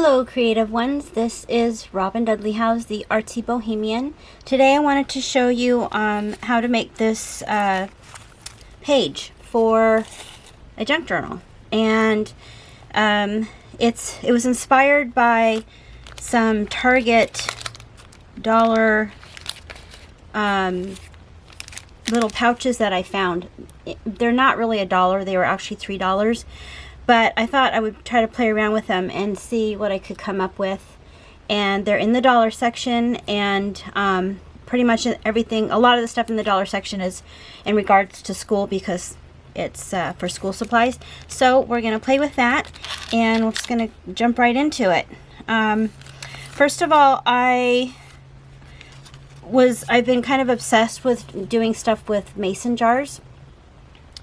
Hello creative ones, this is Robin Dudley House, the Artsy Bohemian. Today I wanted to show you how to make this page for a junk journal. And it was inspired by some Target dollar little pouches that I found. They're not really $1, they were actually $3. But I thought I would try to play around with them and see what I could come up with. And they're in the dollar section, and pretty much everything, a lot of the stuff in the dollar section is in regards to school because it's for school supplies. So we're going to play with that, and we're just going to jump right into it. First of all, I've been kind of obsessed with doing stuff with mason jars,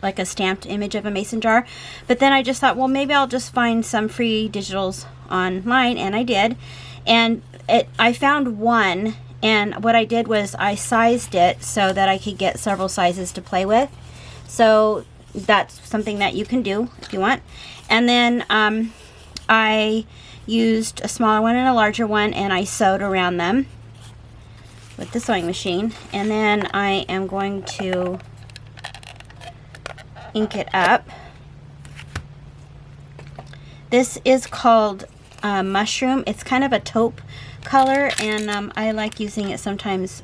like a stamped image of a mason jar. But then I just thought, well, maybe I'll just find some free digitals online, and I did. And I found one, and what I did was I sized it so that I could get several sizes to play with. So that's something that you can do if you want. And then I used a smaller one and a larger one, and I sewed around them with the sewing machine. And then I am going to ink it up. This is called Mushroom. It's kind of a taupe color, and I like using it sometimes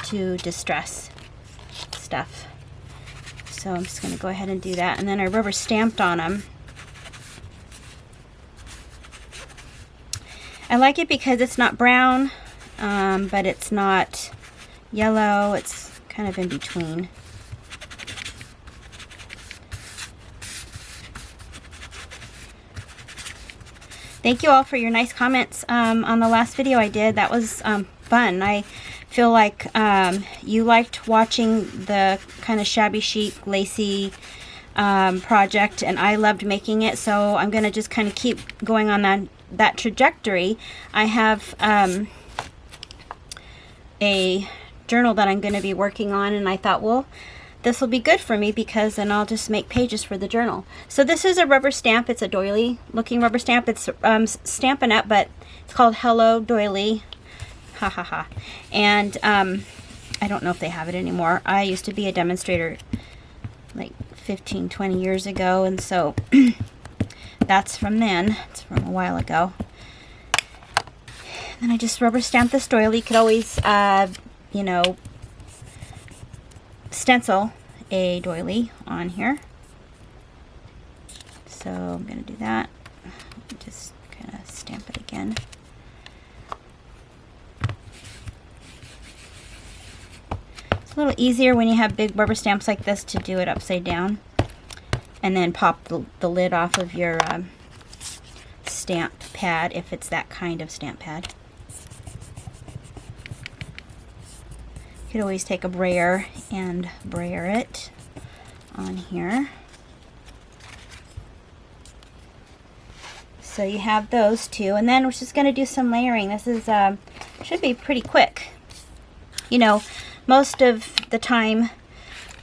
to distress stuff. So I'm just going to go ahead and do that, and then I rubber stamped on them. I like it because it's not brown, but it's not yellow. It's kind of in between. Thank you all for your nice comments on the last video I did. That was fun. I feel like you liked watching the kind of shabby chic, lacy project, and I loved making it. So I'm going to just kind of keep going on that trajectory. I have a journal that I'm going to be working on, and I thought, well, this will be good for me because then I'll just make pages for the journal. So this is a rubber stamp. It's a doily looking rubber stamp. It's Stampin' Up, but it's called Hello Doily. Ha ha ha. And I don't know if they have it anymore. I used to be a demonstrator like 15-20 years ago, and so that's from then. It's from a while ago. And then I just rubber stamped this doily. You could always you know, stencil a doily on here. So I'm going to do that. Just kind of stamp it again. It's a little easier when you have big rubber stamps like this to do it upside down, and then pop the lid off of your stamp pad if it's that kind of stamp pad. You could always take a brayer and brayer it on here. So you have those two, and then we're just going to do some layering. This is should be pretty quick. You know, most of the time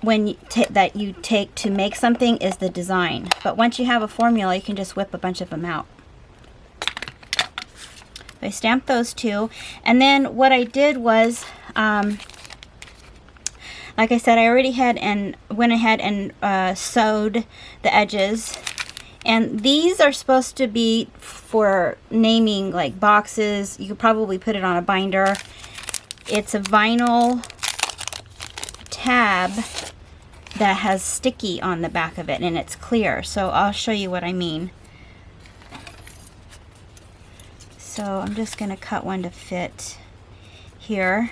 when that you take to make something is the design, but once you have a formula, you can just whip a bunch of them out. I stamped those two, and then what I did was, like I said, I already had and went ahead and sewed the edges. And these are supposed to be for naming, like boxes. You could probably put it on a binder. It's a vinyl tab that has sticky on the back of it, and it's clear. So I'll show you what I mean. So I'm just going to cut one to fit here.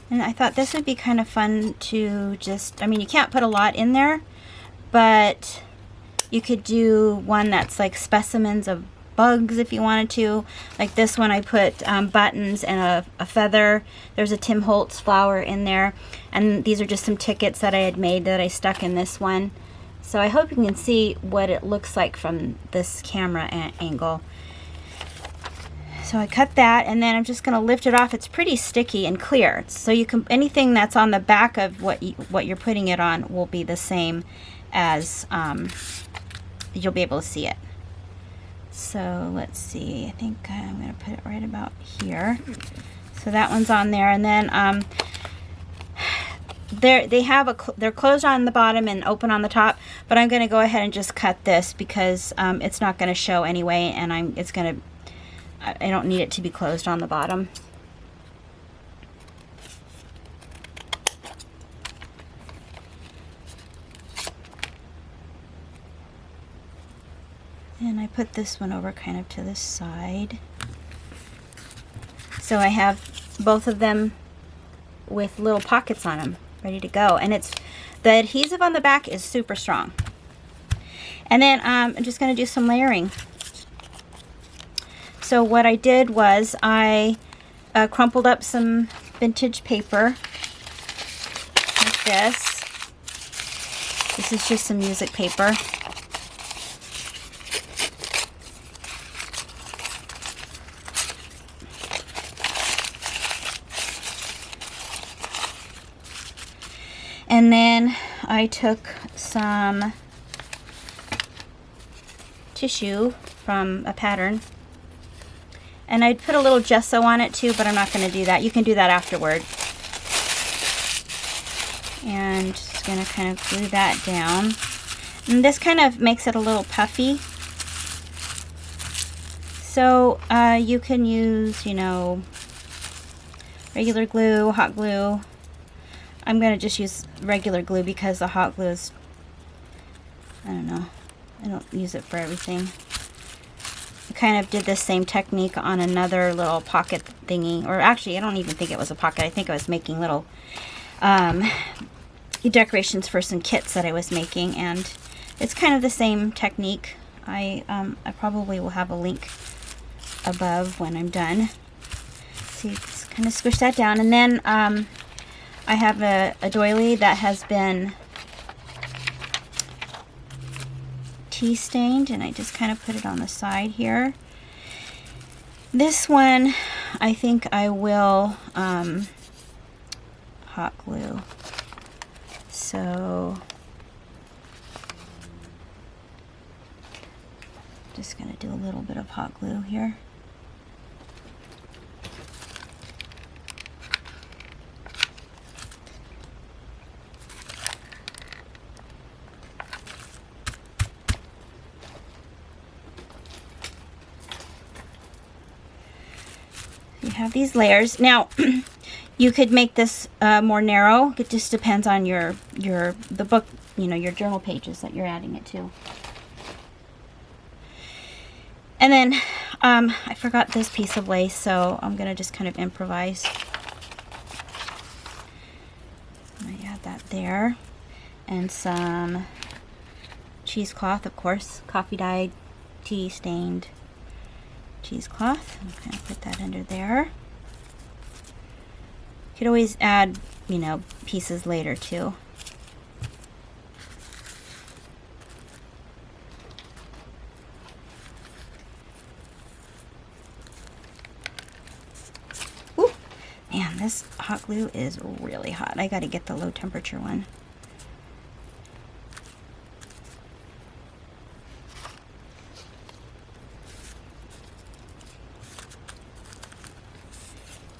And I thought this would be kind of fun to just, I mean, you can't put a lot in there, but you could do one that's like specimens of bugs if you wanted to. Like this one, I put buttons and a feather. There's a Tim Holtz flower in there. And these are just some tickets that I had made that I stuck in this one. So I hope you can see what it looks like from this camera angle. So I cut that, and then I'm just going to lift it off. It's pretty sticky and clear, so you can, anything that's on the back of what you're putting it on will be the same as you'll be able to see it. So let's see, I think I'm going to put it right about here. So that one's on there, and then they're closed on the bottom and open on the top, but I'm going to go ahead and just cut this because it's not going to show anyway, and I don't need it to be closed on the bottom. And I put this one over kind of to this side. So I have both of them with little pockets on them, ready to go. And the adhesive on the back is super strong. And then I'm just going to do some layering. So what I did was I crumpled up some vintage paper like this. This is just some music paper. And then I took some tissue from a pattern, and I'd put a little gesso on it too, but I'm not going to do that. You can do that afterward. And just going to kind of glue that down. And this kind of makes it a little puffy. So you can use, you know, regular glue, hot glue. I'm going to just use regular glue because the hot glue is, I don't know, I don't use it for everything. I kind of did this same technique on another little pocket thingy, or actually I don't even think it was a pocket. I think I was making little decorations for some kits that I was making, and it's kind of the same technique. I probably will have a link above when I'm done. So you just kind of squish that down, and then I have a doily that has been tea stained, and I just kind of put it on the side here. This one I think I will hot glue. So just going to do a little bit of hot glue here. You have these layers. Now, you could make this more narrow. It just depends on the book, you know, your journal pages that you're adding it to. And then I forgot this piece of lace, so I'm gonna just kind of improvise. I add that there, and some cheesecloth, of course, coffee dyed, tea stained cheesecloth. I'm going to put that under there. You could always add, you know, pieces later too. Ooh, man, this hot glue is really hot. I got to get the low temperature one.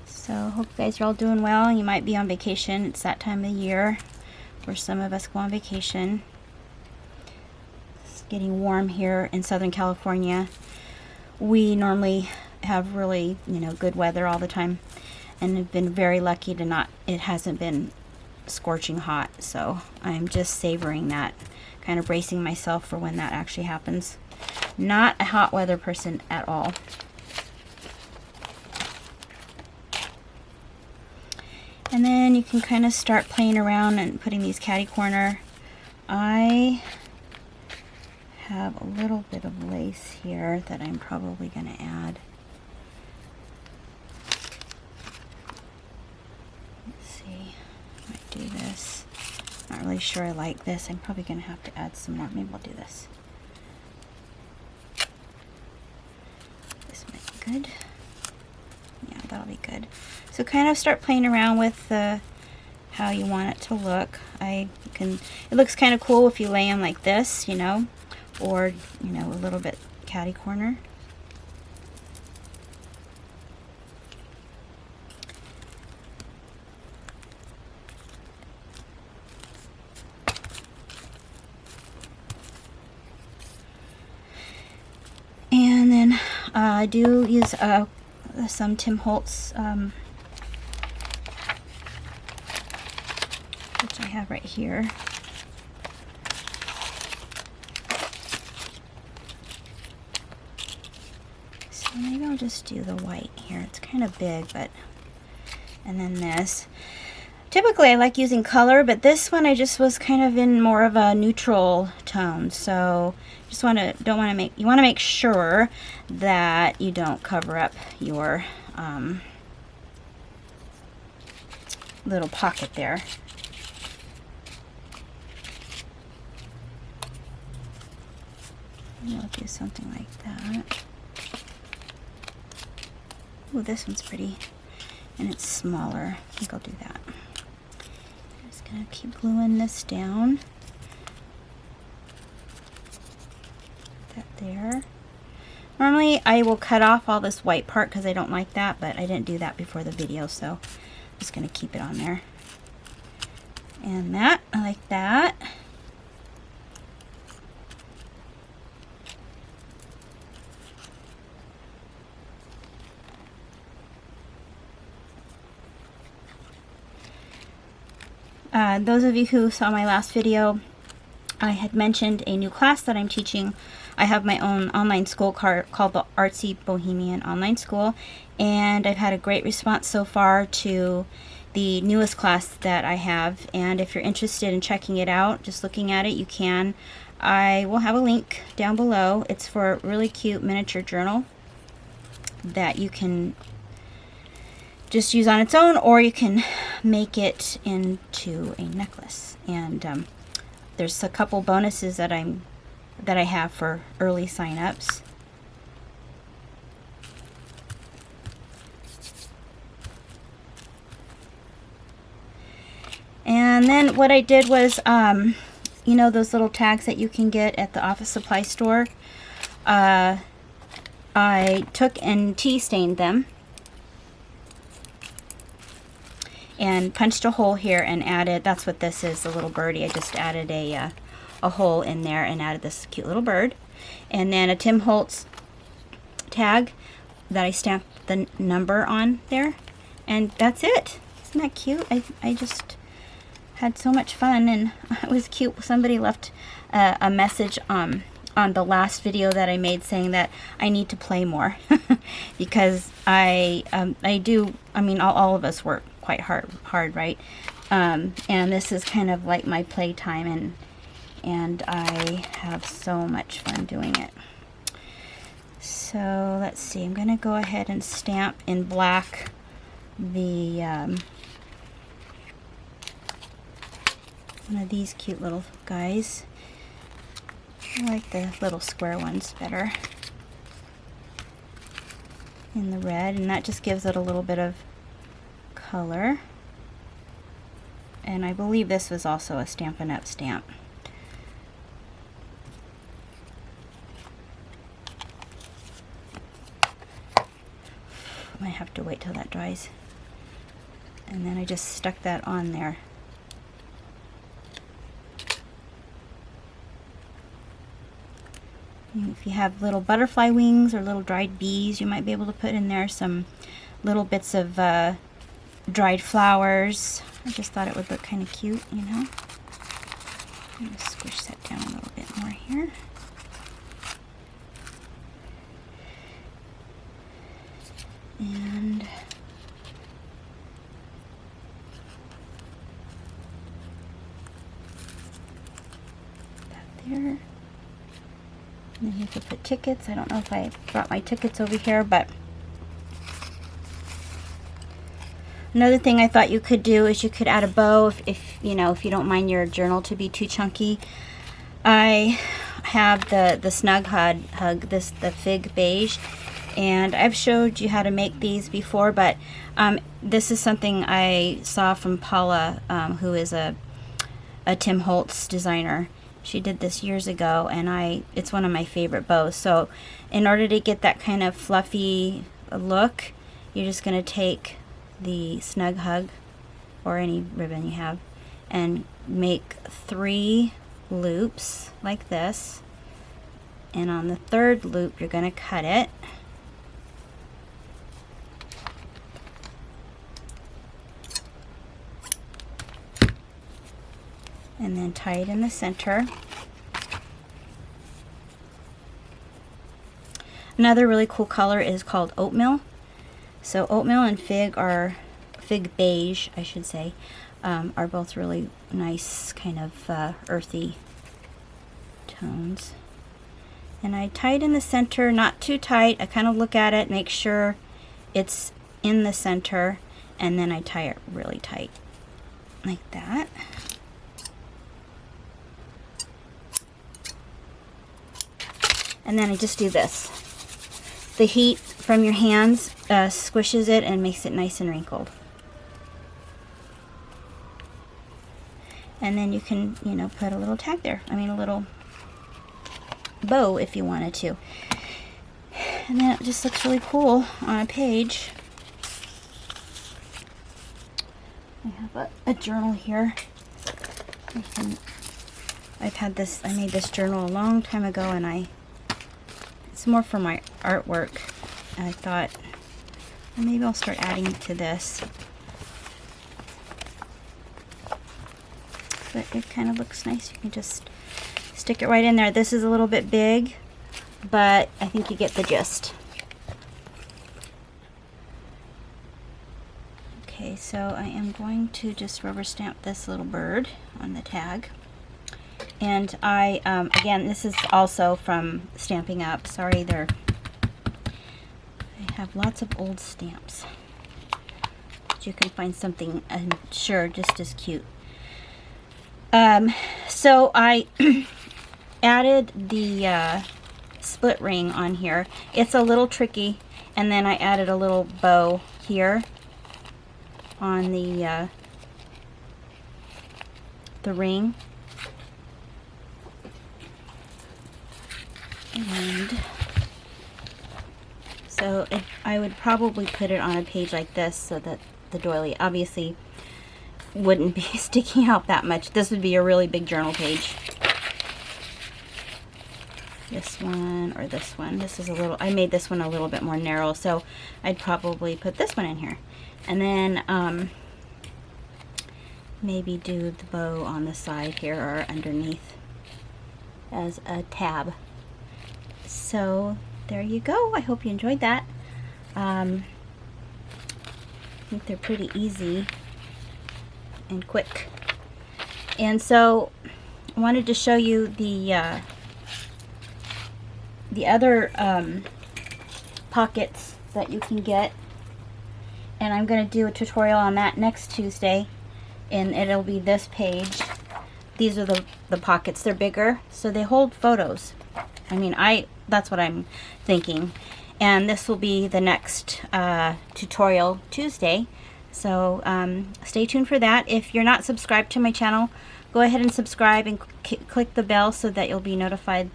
So hope you guys are all doing well. You might be on vacation. It's that time of year where some of us go on vacation. It's getting warm here in Southern California. We normally have really, you know, good weather all the time, and have been very lucky to it hasn't been scorching hot. So I'm just savoring that, kind of bracing myself for when that actually happens. Not a hot weather person at all. And then you can kind of start playing around and putting these catty corner. I have a little bit of lace here that I'm probably going to add. Let's see, I might do this. Not really sure I like this. I'm probably going to have to add some more. Maybe I'll do this. This might be good. Yeah, that'll be good. So kind of start playing around with how you want it to look. It looks kind of cool if you lay them like this, you know, or, you know, a little bit catty corner. And then I do use some Tim Holtz, which I have right here. So maybe I'll just do the white here. It's kind of big, but, and then this. Typically I like using color, but this one I just was kind of in more of a neutral tone. So just want to make sure that you don't cover up your little pocket there. I'll do something like that. Oh, this one's pretty, and it's smaller. I think I'll do that. I'm just gonna keep gluing this down. That there. Normally I will cut off all this white part because I don't like that, but I didn't do that before the video, so I'm just gonna keep it on there. And that, I like that. Those of you who saw my last video, I had mentioned a new class that I'm teaching. I have my own online school called the Artsy Bohemian Online School, and I've had a great response so far to the newest class that I have. And if you're interested in checking it out, just looking at it, you can. I will have a link down below. It's for a really cute miniature journal that you can just use on its own, or you can make it into a necklace. And there's a couple bonuses that I have for early sign-ups. And then what I did was, you know those little tags that you can get at the office supply store? I took and tea stained them and punched a hole here and added, that's what this is, the little birdie. I just added a hole in there and added this cute little bird. And then a Tim Holtz tag that I stamped the number on there. And that's it. Isn't that cute? I just had so much fun, and it was cute. Somebody left a message on the last video that I made saying that I need to play more because I mean all of us work quite hard, right? And this is kind of like my playtime, and I have so much fun doing it. So let's see, I'm gonna go ahead and stamp in black the one of these cute little guys. I like the little square ones better in the red, and that just gives it a little bit of color. And I believe this was also a Stampin' Up! Stamp. Might have to wait till that dries. And then I just stuck that on there. If you have little butterfly wings or little dried bees, you might be able to put in there some little bits of dried flowers. I just thought it would look kind of cute, you know. I'm going to squish that down a little bit more here. And that there. And then you could put tickets. I don't know if I brought my tickets over here, but another thing I thought you could do is you could add a bow if you know, if you don't mind your journal to be too chunky. I have the Snug Hug, the Fig Beige, and I've showed you how to make these before, but this is something I saw from Paula, who is a Tim Holtz designer. She did this years ago, and it's one of my favorite bows. So in order to get that kind of fluffy look, you're just going to take the Snug Hug or any ribbon you have and make 3 loops like this, and on the 3rd loop you're going to cut it, and then tie it in the center. Another really cool color is called oatmeal. So oatmeal and fig beige, I should say, are both really nice kind of earthy tones. And I tie it in the center, not too tight. I kind of look at it, make sure it's in the center, and then I tie it really tight like that. And then I just do this. The heat from your hands squishes it and makes it nice and wrinkled. And then you can, you know, put a little tag there. I mean, a little bow if you wanted to. And then it just looks really cool on a page. I have a journal here. I made this journal a long time ago, and it's more for my artwork. And I thought, well, maybe I'll start adding to this. But it kind of looks nice. You can just stick it right in there. This is a little bit big, but I think you get the gist. Okay, so I am going to just rubber stamp this little bird on the tag. And again, this is also from Stamping Up. Sorry, I have lots of old stamps. But you can find something, I'm sure, just as cute. So I added the split ring on here. It's a little tricky, and then I added a little bow here on the ring. And so I would probably put it on a page like this so that the doily obviously wouldn't be sticking out that much. This would be a really big journal page. This one or this one. This is I made this one a little bit more narrow, so I'd probably put this one in here. And then maybe do the bow on the side here or underneath as a tab. So there you go. I hope you enjoyed that. I think they're pretty easy and quick. And so I wanted to show you the other pockets that you can get, and I'm going to do a tutorial on that next Tuesday, and it'll be this page. These are the pockets. They're bigger, so they hold photos. I mean, that's what I'm thinking. And this will be the next tutorial Tuesday. So stay tuned for that. If you're not subscribed to my channel, go ahead and subscribe and click the bell so that you'll be notified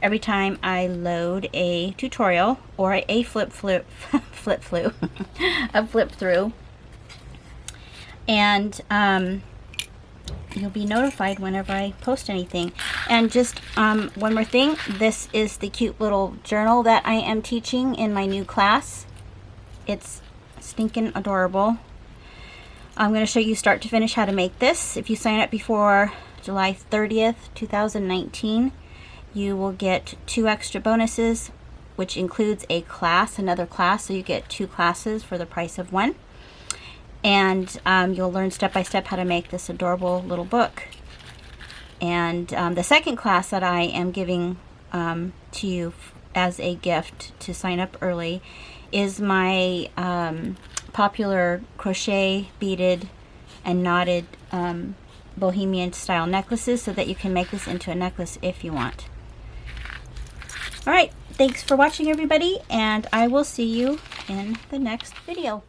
every time I load a tutorial or a flip through. And you'll be notified whenever I post anything. And just one more thing, this is the cute little journal that I am teaching in my new class. It's stinking adorable. I'm going to show you start to finish how to make this. If you sign up before July 30th, 2019, you will get 2 extra bonuses, which includes a class, another class, so you get 2 classes for the price of 1. And you'll learn step by step how to make this adorable little book. And the second class that I am giving to you as a gift to sign up early is my popular crochet, beaded, and knotted bohemian style necklaces, so that you can make this into a necklace if you want. Alright, thanks for watching everybody, and I will see you in the next video.